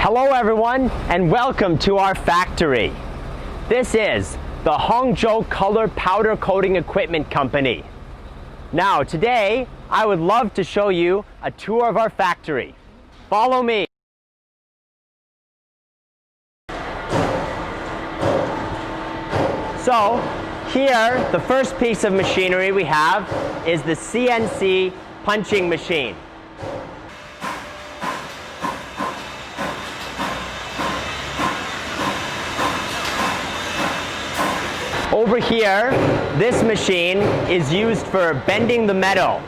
Hello everyone, and welcome to our factory. This is the Hangzhou Color Powder Coating Equipment Company. Now today, I would love to show you a tour of our factory. Follow me. So here, the first piece of machinery we have is the CNC punching machine. Over here, this machine is used for bending the metal.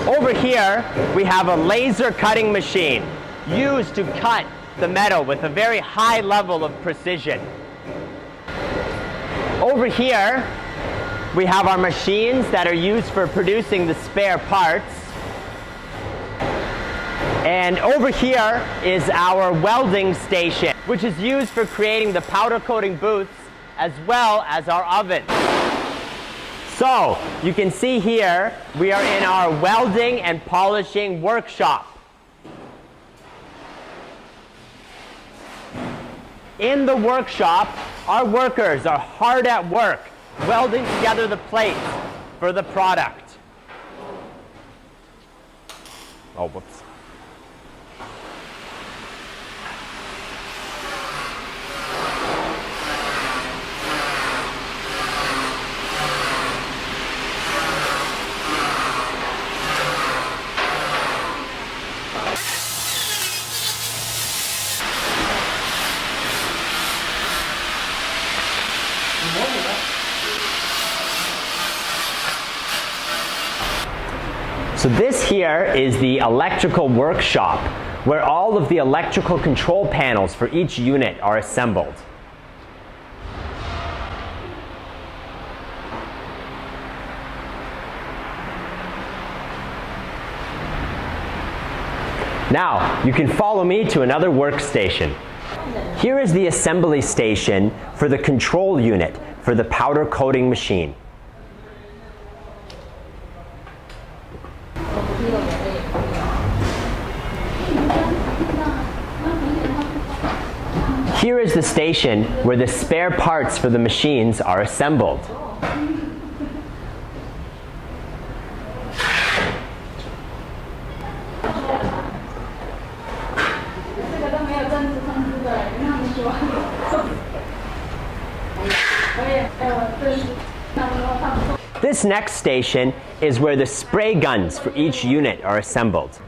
Over here, we have a laser cutting machine used to cut the metal with a very high level of precision. Over here, we have our machines that are used for producing the spare parts. And over here is our welding station, which is used for creating the powder coating booths as well as our oven. So you can see here we are in our welding and polishing workshop. In the workshop, our workers are hard at work welding together the plates for the product. Oh, whoops. So this here is the electrical workshop, where all of the electrical control panels for each unit are assembled. Now, you can follow me to another workstation. Here is the assembly station for the control unit for the powder coating machine. Here is the station where the spare parts for the machines are assembled. This next station is where the spray guns for each unit are assembled.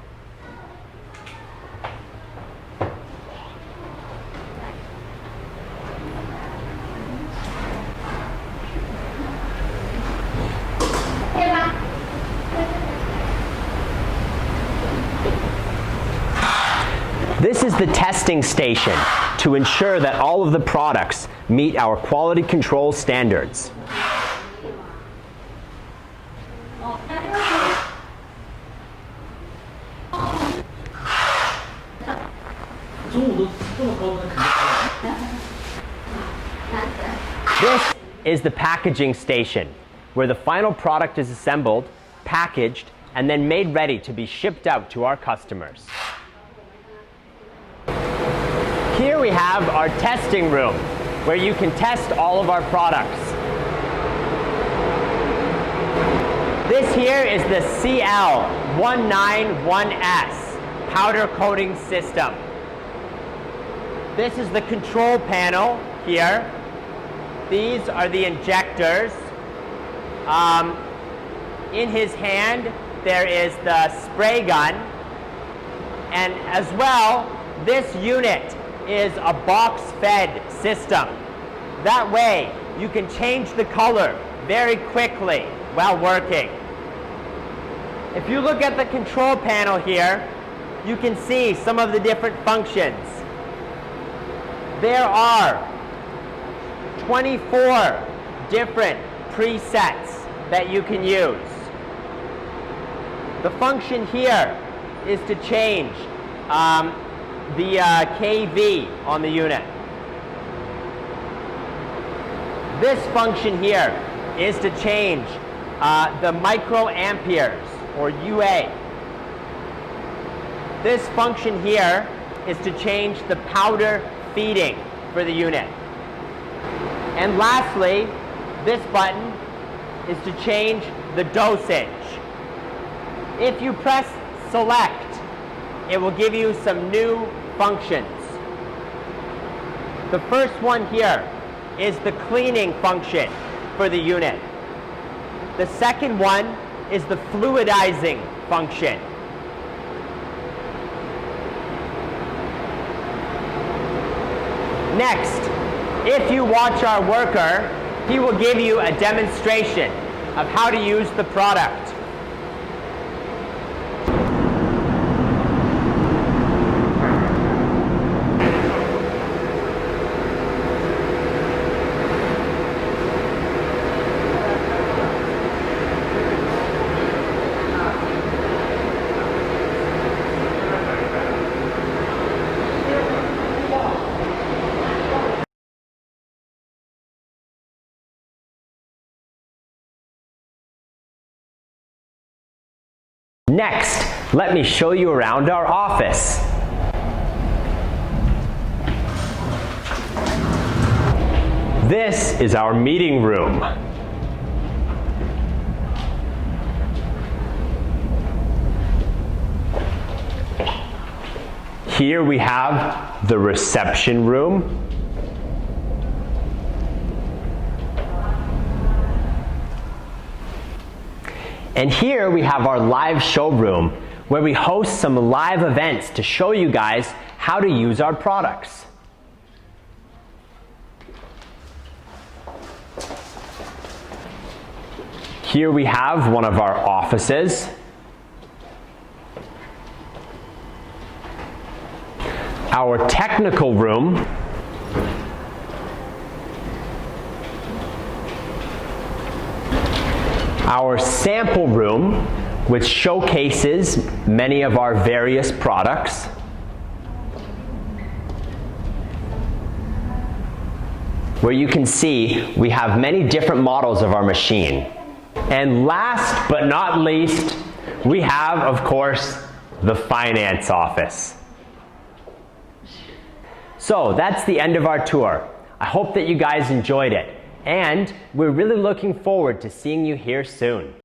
This is the testing station to ensure that all of the products meet our quality control standards. This is the packaging station, where the final product is assembled, packaged, and then made ready to be shipped out to our customers. Here we have our testing room, where you can test all of our products. This here is the CL191S powder coating system. This is the control panel here. These are the injectors. In his hand, there is the spray gun. And as well, this unit is a box-fed system. That way, you can change the color very quickly while working. If you look at the control panel here, you can see some of the different functions. There are 24 different presets that you can use. The function here is to change the kV on the unit. This function here is to change the microamperes. or UA. This function here is to change the powder feeding for the unit. And lastly, this button is to change the dosage. If you press select, it will give you some new functions. The first one here is the cleaning function for the unit. The second one is the fluidizing function. Next, if you watch our worker, he will give you a demonstration of how to use the product. Next, let me show you around our office. This is our meeting room. Here we have the reception room. And here we have our live showroom, where we host some live events to show you guys how to use our products. Here we have one of our offices. Our technical room. Our sample room, which showcases many of our various products. Where you can see we have many different models of our machine. And last but not least, we have, of course, the finance office. So that's the end of our tour. I hope that you guys enjoyed it. And we're really looking forward to seeing you here soon.